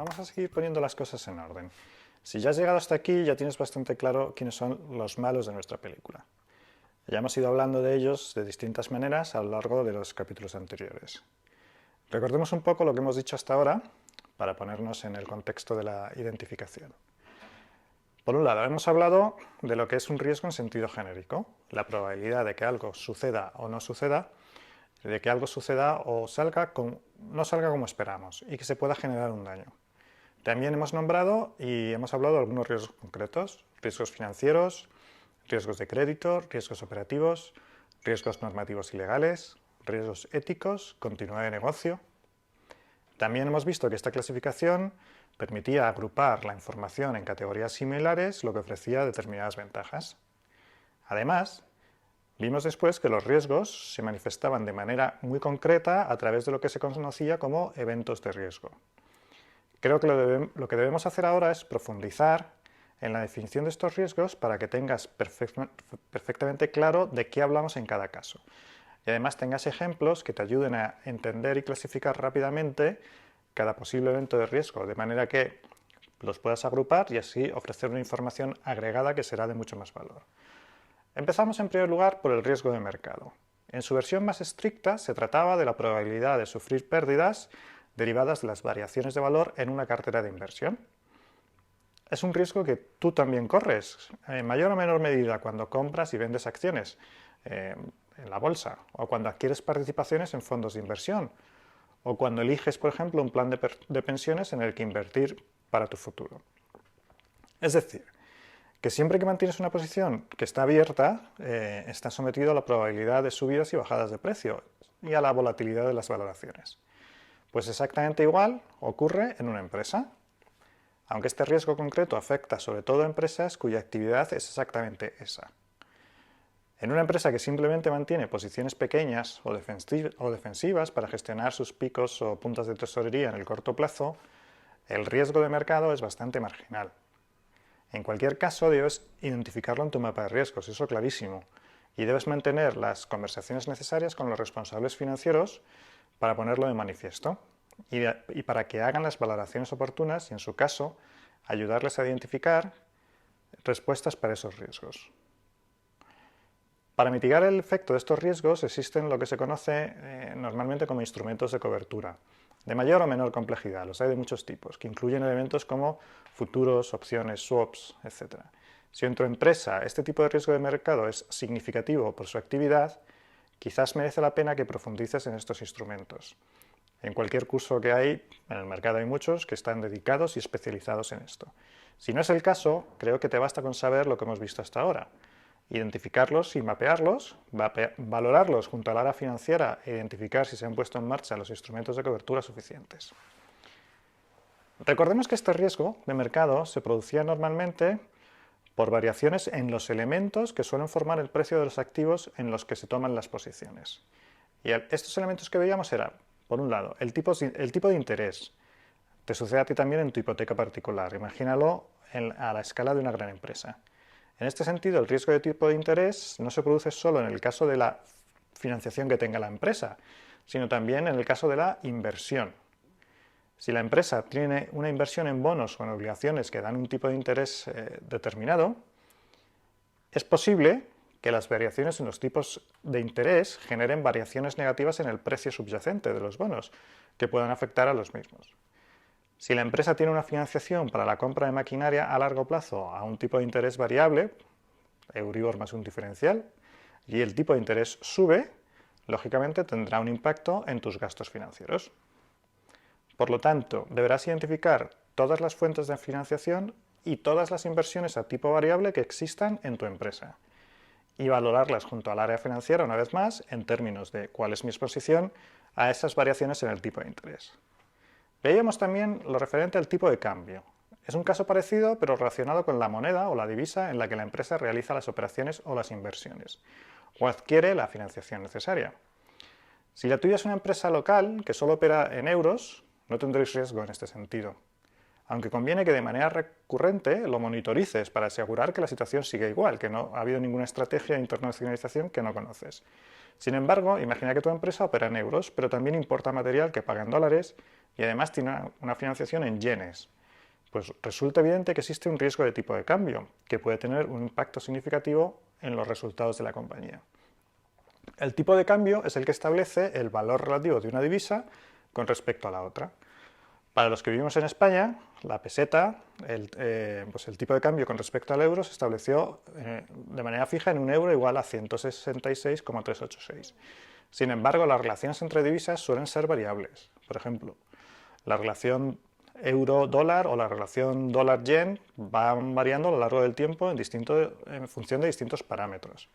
vamos a seguir poniendo las cosas en orden. Si ya has llegado hasta aquí, ya tienes bastante claro quiénes son los malos de nuestra película. Ya hemos ido hablando de ellos de distintas maneras a lo largo de los capítulos anteriores. Recordemos un poco lo que hemos dicho hasta ahora para ponernos en el contexto de la identificación. Por un lado, hemos hablado de lo que es un riesgo en sentido genérico, la probabilidad de que algo suceda o no suceda, de que algo suceda o no salga como esperamos y que se pueda generar un daño. También hemos nombrado y hemos hablado de algunos riesgos concretos, riesgos financieros, riesgos de crédito, riesgos operativos, riesgos normativos y legales, riesgos éticos, continuidad de negocio. También hemos visto que esta clasificación permitía agrupar la información en categorías similares, lo que ofrecía determinadas ventajas. Además, vimos después que los riesgos se manifestaban de manera muy concreta a través de lo que se conocía como eventos de riesgo. Creo que lo que debemos hacer ahora es profundizar en la definición de estos riesgos para que tengas perfectamente claro de qué hablamos en cada caso. Y además tengas ejemplos que te ayuden a entender y clasificar rápidamente cada posible evento de riesgo, de manera que los puedas agrupar y así ofrecer una información agregada que será de mucho más valor. Empezamos en primer lugar por el riesgo de mercado. En su versión más estricta se trataba de la probabilidad de sufrir pérdidas derivadas de las variaciones de valor en una cartera de inversión. Es un riesgo que tú también corres, en mayor o menor medida cuando compras y vendes acciones en la bolsa, o cuando adquieres participaciones en fondos de inversión, o cuando eliges, por ejemplo, un plan de pensiones en el que invertir para tu futuro. Es decir, que siempre que mantienes una posición que está abierta, estás sometido a la probabilidad de subidas y bajadas de precio y a la volatilidad de las valoraciones. Pues exactamente igual ocurre en una empresa, aunque este riesgo concreto afecta sobre todo a empresas cuya actividad es exactamente esa. En una empresa que simplemente mantiene posiciones pequeñas o defensivas para gestionar sus picos o puntas de tesorería en el corto plazo, el riesgo de mercado es bastante marginal. En cualquier caso, debes identificarlo en tu mapa de riesgos, eso clarísimo, y debes mantener las conversaciones necesarias con los responsables financieros para ponerlo de manifiesto y para que hagan las valoraciones oportunas y, en su caso, ayudarles a identificar respuestas para esos riesgos. Para mitigar el efecto de estos riesgos existen lo que se conoce normalmente como instrumentos de cobertura, de mayor o menor complejidad, los hay de muchos tipos, que incluyen elementos como futuros, opciones, swaps, etc. Si en tu empresa este tipo de riesgo de mercado es significativo por su actividad, quizás merece la pena que profundices en estos instrumentos. En cualquier curso que hay, en el mercado hay muchos que están dedicados y especializados en esto. Si no es el caso, creo que te basta con saber lo que hemos visto hasta ahora. Identificarlos y mapearlos, valorarlos junto al área financiera e identificar si se han puesto en marcha los instrumentos de cobertura suficientes. Recordemos que este riesgo de mercado se producía normalmente por variaciones en los elementos que suelen formar el precio de los activos en los que se toman las posiciones. Y estos elementos que veíamos eran, por un lado, el tipo de interés. Te sucede a ti también en tu hipoteca particular. Imagínalo a la escala de una gran empresa. En este sentido, el riesgo de tipo de interés no se produce solo en el caso de la financiación que tenga la empresa, sino también en el caso de la inversión. Si la empresa tiene una inversión en bonos o en obligaciones que dan un tipo de interés determinado, es posible que las variaciones en los tipos de interés generen variaciones negativas en el precio subyacente de los bonos, que puedan afectar a los mismos. Si la empresa tiene una financiación para la compra de maquinaria a largo plazo a un tipo de interés variable, Euribor más un diferencial, y el tipo de interés sube, lógicamente tendrá un impacto en tus gastos financieros. Por lo tanto, deberás identificar todas las fuentes de financiación y todas las inversiones a tipo variable que existan en tu empresa y valorarlas junto al área financiera una vez más en términos de cuál es mi exposición a esas variaciones en el tipo de interés. Veíamos también lo referente al tipo de cambio. Es un caso parecido, pero relacionado con la moneda o la divisa en la que la empresa realiza las operaciones o las inversiones, o adquiere la financiación necesaria. Si la tuya es una empresa local que solo opera en euros, no tendréis riesgo en este sentido, aunque conviene que de manera recurrente lo monitorices para asegurar que la situación sigue igual, que no ha habido ninguna estrategia de internacionalización que no conoces. Sin embargo, imagina que tu empresa opera en euros, pero también importa material que paga en dólares y además tiene una financiación en yenes. Pues resulta evidente que existe un riesgo de tipo de cambio, que puede tener un impacto significativo en los resultados de la compañía. El tipo de cambio es el que establece el valor relativo de una divisa con respecto a la otra. Para los que vivimos en España, la peseta, pues el tipo de cambio con respecto al euro se estableció de manera fija en un euro igual a 166,386. Sin embargo, las relaciones entre divisas suelen ser variables. Por ejemplo, la relación euro-dólar o la relación dólar-yen van variando a lo largo del tiempo en función de distintos parámetros.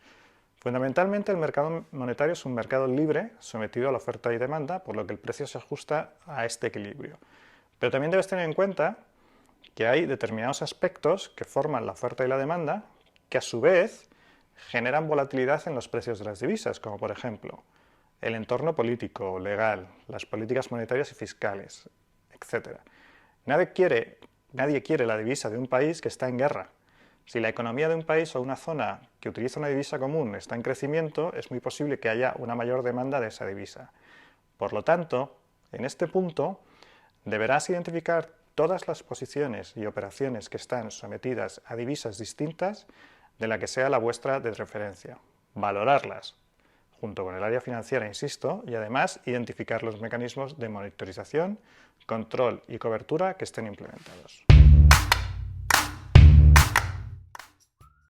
Fundamentalmente, el mercado monetario es un mercado libre, sometido a la oferta y demanda, por lo que el precio se ajusta a este equilibrio. Pero también debes tener en cuenta que hay determinados aspectos que forman la oferta y la demanda que a su vez generan volatilidad en los precios de las divisas, como por ejemplo el entorno político, legal, las políticas monetarias y fiscales, etc. Nadie quiere la divisa de un país que está en guerra. Si la economía de un país o una zona que utiliza una divisa común está en crecimiento, es muy posible que haya una mayor demanda de esa divisa. Por lo tanto, en este punto, deberás identificar todas las posiciones y operaciones que están sometidas a divisas distintas de la que sea la vuestra de referencia, valorarlas junto con el área financiera, insisto, y además identificar los mecanismos de monitorización, control y cobertura que estén implementados.